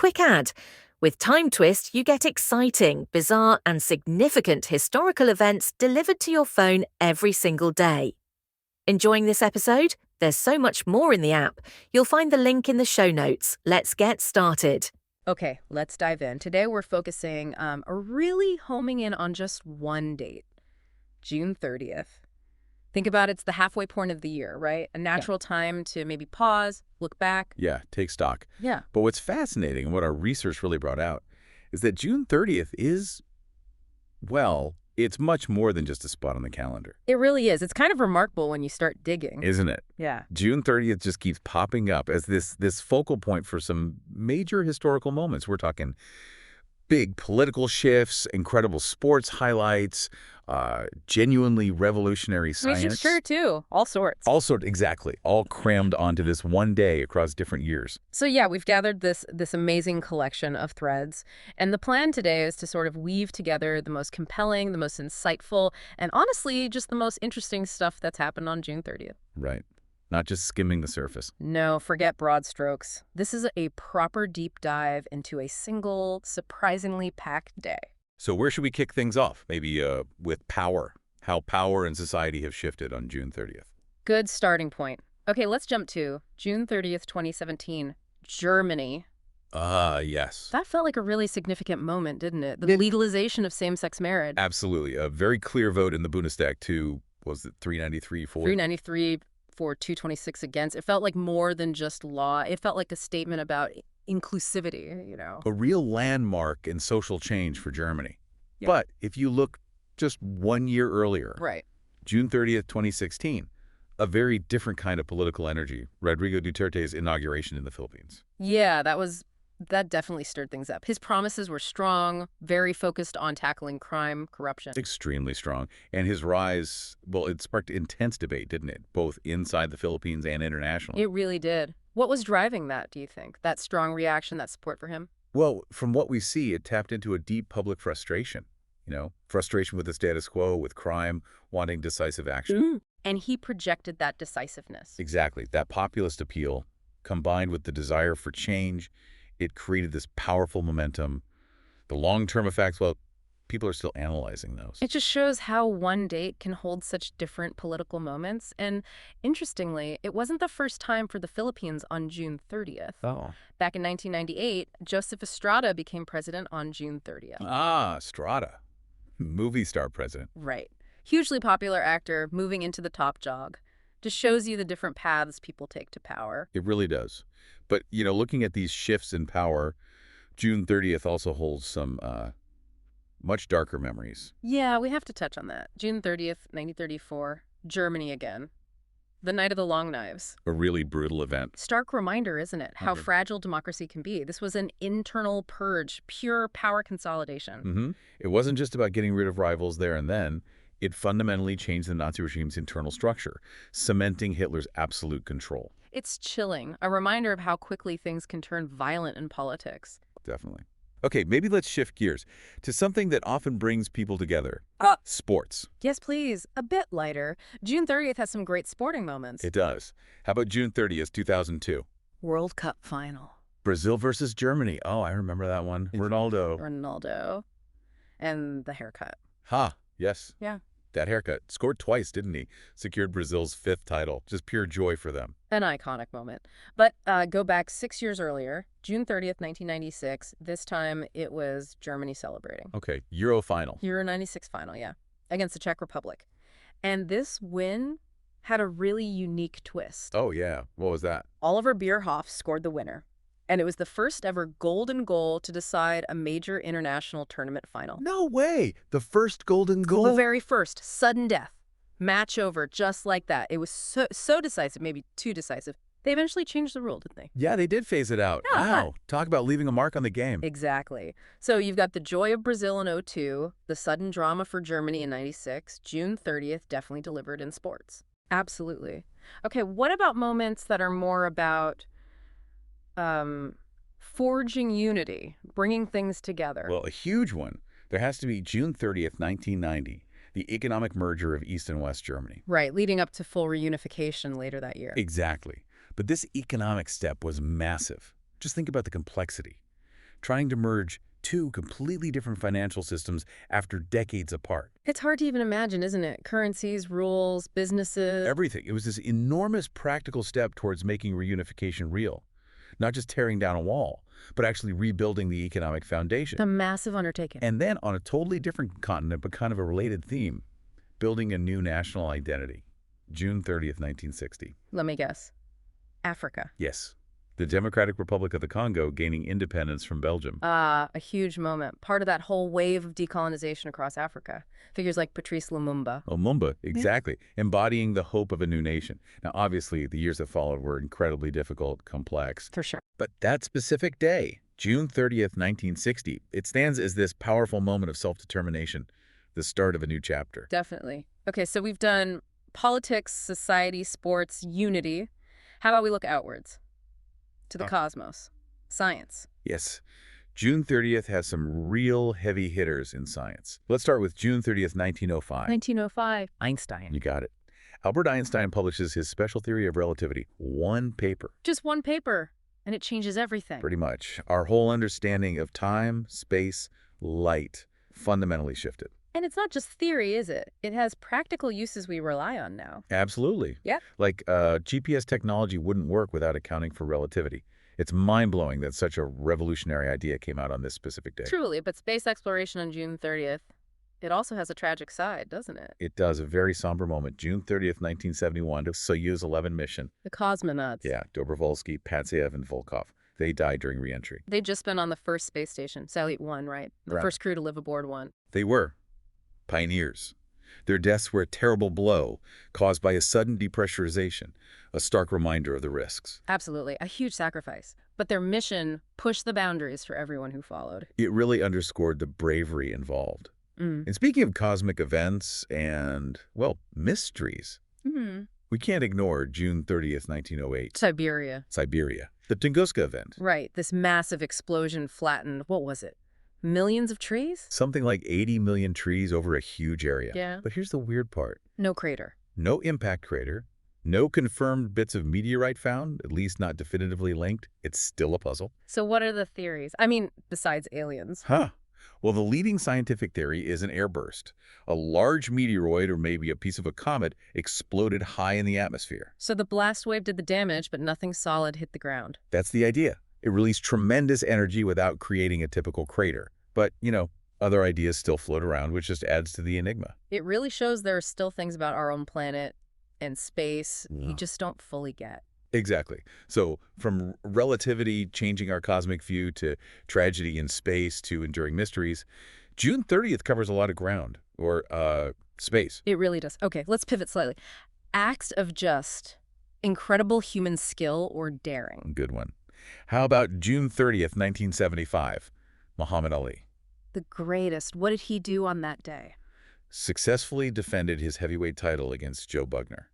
quick ad. With Time Twist, you get exciting, bizarre, and significant historical events delivered to your phone every single day. Enjoying this episode? There's so much more in the app. You'll find the link in the show notes. Let's get started. Okay, let's dive in. Today we're focusing, really homing in on just one date, June 30th. Think about it's the halfway point of the year, right? A natural time to maybe pause, look back. Yeah, take stock. Yeah. But what's fascinating and what our research really brought out is that June 30th is, well, it's much more than just a spot on the calendar. It really is. It's kind of remarkable when you start digging. Isn't it? Yeah. June 30th just keeps popping up as this focal point for some major historical moments. We're talking big political shifts, incredible sports highlights, genuinely revolutionary science. Sure, too. All sorts. Exactly. All crammed onto this one day across different years. So yeah, we've gathered this amazing collection of threads. And the plan today is to sort of weave together the most compelling, the most insightful, and honestly, just the most interesting stuff that's happened on June 30th. Right. Not just skimming the surface. No, forget broad strokes. This is a proper deep dive into a single, surprisingly packed day. So where should we kick things off? Maybe with power. How power and society have shifted on June 30th. Good starting point. Okay, let's jump to June 30th, 2017, Germany. Yes. That felt like a really significant moment, didn't it? The legalization of same-sex marriage. Absolutely. A very clear vote in the Bundestag to, was it 393 for? 393 for 226 against. It felt like more than just law. It felt like a statement about inclusivity, you know. A real landmark in social change for Germany. Yeah. But if you look just 1 year earlier, right, June 30th, 2016, a very different kind of political energy, Rodrigo Duterte's inauguration in the Philippines. Yeah, that definitely stirred things up. His promises were strong, very focused on tackling crime, corruption. Extremely strong. And his rise, well, it sparked intense debate, didn't it? Both inside the Philippines and internationally. It really did. What was driving that, do you think? That strong reaction, that support for him? Well, from what we see, it tapped into a deep public frustration. You know, frustration with the status quo, with crime, wanting decisive action. And he projected that decisiveness. Exactly. That populist appeal, combined with the desire for change, it created this powerful momentum. The long-term effects, well, people are still analyzing those. It just shows how one date can hold such different political moments. And interestingly, it wasn't the first time for the Philippines on June 30th. Oh. Back in 1998, Joseph Estrada became president on June 30th. Ah, Estrada. Movie star president. Right. Hugely popular actor moving into the top jog. Just shows you the different paths people take to power. It really does. But, you know, looking at these shifts in power, June 30th also holds some much darker memories. Yeah, we have to touch on that. June 30th, 1934, Germany again. The Night of the Long Knives. A really brutal event. Stark reminder, isn't it? How Okay. fragile democracy can be. This was an internal purge, pure power consolidation. It wasn't just about getting rid of rivals there and then. It fundamentally changed the Nazi regime's internal structure, cementing Hitler's absolute control. It's chilling, a reminder of how quickly things can turn violent in politics. Definitely. Okay, maybe let's shift gears to something that often brings people together. Sports. Yes, please. A bit lighter. June 30th has some great sporting moments. It does. How about June 30th, 2002? World Cup final. Brazil versus Germany. Oh, I remember that one. Ronaldo. And the haircut. Yes. Yeah. That haircut. Scored twice, didn't he? Secured Brazil's 5th title. Just pure joy for them. An iconic moment. But go back 6 years earlier, June 30th, 1996. This time it was Germany celebrating. Okay, Euro final. Euro 96 final, yeah, against the Czech Republic. And this win had a really unique twist. Oh, yeah. What was that? Oliver Bierhoff scored the winner. And it was the first ever golden goal to decide a major international tournament final. No way! The first golden goal? The very first. Sudden death. Match over, just like that. It was so decisive, maybe too decisive. They eventually changed the rule, didn't they? Yeah, they did phase it out. Yeah, Wow. Talk about leaving a mark on the game. Exactly. So you've got the joy of Brazil in '02, the sudden drama for Germany in '96. June 30th definitely delivered in sports. Absolutely. Okay, what about moments that are more about forging unity, bringing things together? Well, a huge one. There has to be June 30th, 1990, the economic merger of East and West Germany. Right, leading up to full reunification later that year. Exactly. But this economic step was massive. Just think about the complexity. trying to merge two completely different financial systems after decades apart. It's hard to even imagine, isn't it? Currencies, rules, businesses. Everything. It was this enormous practical step towards making reunification real. Not just tearing down a wall, but actually rebuilding the economic foundation. A massive undertaking. And then on a totally different continent, but kind of a related theme, building a new national identity. June 30th, 1960. Let me guess. Africa. Yes. The Democratic Republic of the Congo gaining independence from Belgium. A huge moment. Part of that whole wave of decolonization across Africa. Figures like Patrice Lumumba. Lumumba, exactly. Embodying the hope of a new nation. Now, obviously, the years that followed were incredibly difficult, complex. For sure. But that specific day, June 30th, 1960, it stands as this powerful moment of self-determination, the start of a new chapter. Definitely. Okay, so we've done politics, society, sports, unity. How about we look outwards? To the cosmos. Science. Yes. June 30th has some real heavy hitters in science. Let's start with June 30th, 1905. 1905. Einstein. You got it. Albert Einstein publishes his special theory of relativity. One paper. Just one paper, and it changes everything. Pretty much. Our whole understanding of time, space, light fundamentally shifted. And it's not just theory, is it? It has practical uses we rely on now. Absolutely. Yeah. Like GPS technology wouldn't work without accounting for relativity. It's mind-blowing that such a revolutionary idea came out on this specific day. Truly, but space exploration on June 30th, it also has a tragic side, doesn't it? It does. A very somber moment. June 30th, 1971, the Soyuz 11 mission. The cosmonauts. Yeah, Dobrovolsky, Patsayev, and Volkov. They died during re-entry. They'd just been on the first space station, Salyut 1, right? The Right. first crew to live aboard one. They were pioneers. Their deaths were a terrible blow caused by a sudden depressurization, a stark reminder of the risks. Absolutely. A huge sacrifice. But their mission pushed the boundaries for everyone who followed. It really underscored the bravery involved. And speaking of cosmic events and, well, mysteries, we can't ignore June 30th, 1908. Siberia. Siberia. The Tunguska event. Right. This massive explosion flattened, what was it? Millions of trees? Something like 80 million trees over a huge area. Yeah. But here's the weird part. No crater. No impact crater. No confirmed bits of meteorite found, at least not definitively linked. It's still a puzzle. So what are the theories? I mean, besides aliens. Huh. Well, the leading scientific theory is an airburst. A large meteoroid, or maybe a piece of a comet, exploded high in the atmosphere. So the blast wave did the damage, but nothing solid hit the ground. That's the idea. It released tremendous energy without creating a typical crater. But, other ideas still float around, which just adds to the enigma. It really shows there are still things about our own planet and space Yeah. we just don't fully get. Exactly. So from relativity changing our cosmic view to tragedy in space to enduring mysteries, June 30th covers a lot of ground, or space. It really does. Okay, let's pivot slightly. Acts of just incredible human skill or daring. Good one. How about June 30th, 1975? Muhammad Ali The greatest. What did he do on that day? successfully defended his heavyweight title against Joe Bugner.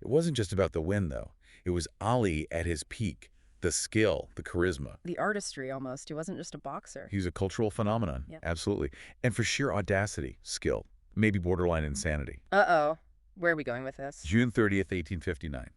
It wasn't just about the win, though. It was Ali at his peak, the skill, the charisma. The artistry, almost. He wasn't just a boxer. He was a cultural phenomenon, Yep. absolutely. And for sheer audacity, skill, maybe borderline insanity. Uh-oh. Where are we going with this? June 30th, 1859.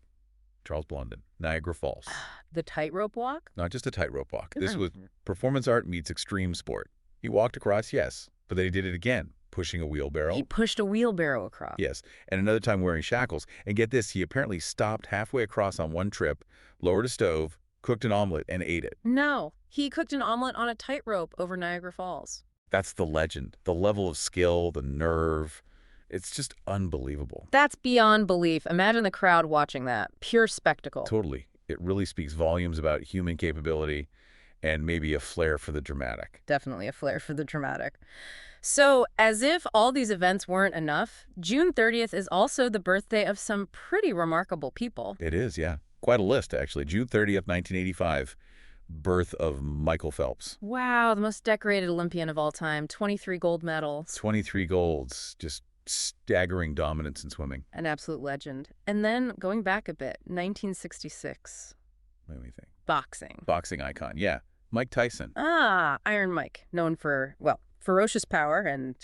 Charles Blondin, Niagara Falls. The tightrope walk? Not just a tightrope walk. This was performance art meets extreme sport. He walked across, yes, but then he did it again, pushing a wheelbarrow. He pushed a wheelbarrow across. Yes, and another time wearing shackles. And get this, he apparently stopped halfway across on one trip, lowered a stove, cooked an omelet, and ate it. No, he cooked an omelet on a tightrope over Niagara Falls. That's the legend. The level of skill, the nerve. It's just unbelievable. That's beyond belief. Imagine the crowd watching that. Pure spectacle. Totally. It really speaks volumes about human capability and maybe a flair for the dramatic. Definitely a flair for the dramatic. So, as if all these events weren't enough, June 30th is also the birthday of some pretty remarkable people. It is, yeah. Quite a list, actually. June 30th, 1985, birth of Michael Phelps. Wow, the most decorated Olympian of all time. 23 gold medals. 23 golds, just staggering dominance in swimming. An absolute legend. And then, going back a bit, 1966. Let me think. Boxing. Boxing icon, yeah. Mike Tyson. Ah, Iron Mike. Known for, well, ferocious power and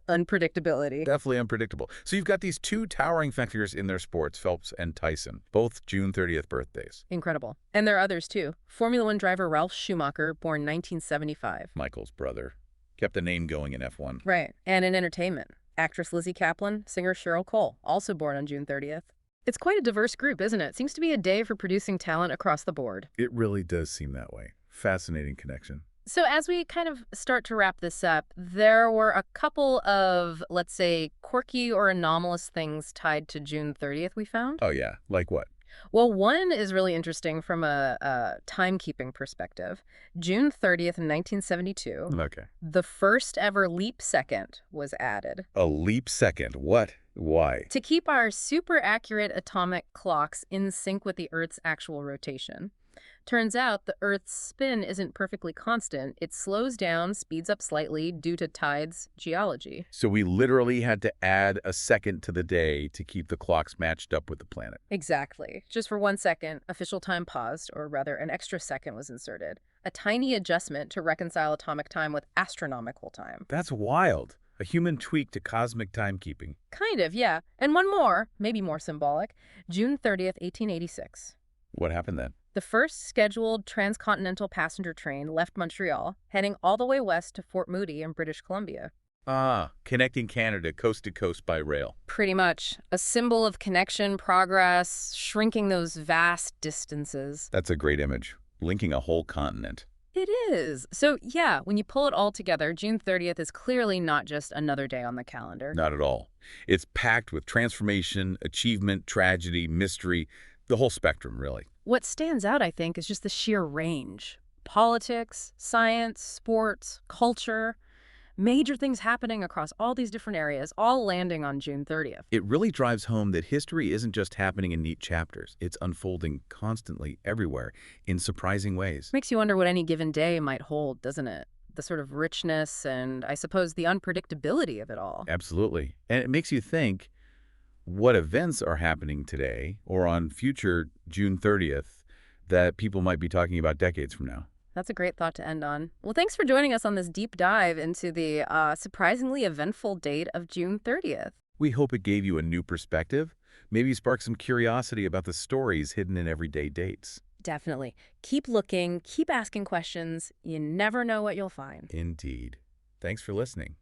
Unpredictability. Definitely unpredictable. So you've got these two towering figures in their sports, Phelps and Tyson, both June 30th birthdays. Incredible. And there are others, too. Formula One driver Ralf Schumacher, born 1975. Michael's brother. Kept the name going in F1. Right. And in entertainment, actress Lizzie Kaplan, singer Cheryl Cole, also born on June 30th. It's quite a diverse group, isn't it? Seems to be a day for producing talent across the board. It really does seem that way. Fascinating connection. So as we kind of start to wrap this up, there were a couple of, let's say, quirky or anomalous things tied to June 30th we found. Oh, yeah. Like what? Well, one is really interesting from a timekeeping perspective. June 30th in 1972, Okay. the first ever leap second was added. A leap second. What? Why? To keep our super accurate atomic clocks in sync with the Earth's actual rotation. Turns out the Earth's spin isn't perfectly constant. It slows down, speeds up slightly due to tides geology. So we literally had to add a second to the day to keep the clocks matched up with the planet. Exactly. Just for 1 second, official time paused, or rather an extra second was inserted. A tiny adjustment to reconcile atomic time with astronomical time. That's wild. A human tweak to cosmic timekeeping. Kind of, yeah. And one more, maybe more symbolic, June 30th, 1886. What happened then? The first scheduled transcontinental passenger train left Montreal, heading all the way west to Fort Moody in British Columbia. Ah, connecting Canada coast to coast by rail. Pretty much. A symbol of connection, progress, shrinking those vast distances. That's a great image. Linking a whole continent. It is. So, yeah, when you pull it all together, June 30th is clearly not just another day on the calendar. Not at all. It's packed with transformation, achievement, tragedy, mystery, the whole spectrum, really. What stands out, I think, is just the sheer range. Politics, science, sports, culture, major things happening across all these different areas, all landing on June 30th. It really drives home that history isn't just happening in neat chapters. It's unfolding constantly everywhere in surprising ways. Makes you wonder what any given day might hold, doesn't it? The sort of richness and, I suppose, the unpredictability of it all. Absolutely. And it makes you think, what events are happening today or on future June 30th that people might be talking about decades from now? That's a great thought to end on. Well, thanks for joining us on this deep dive into the surprisingly eventful date of June 30th. We hope it gave you a new perspective, maybe sparked some curiosity about the stories hidden in everyday dates. Definitely. Keep looking, keep asking questions. You never know what you'll find. Indeed. Thanks for listening.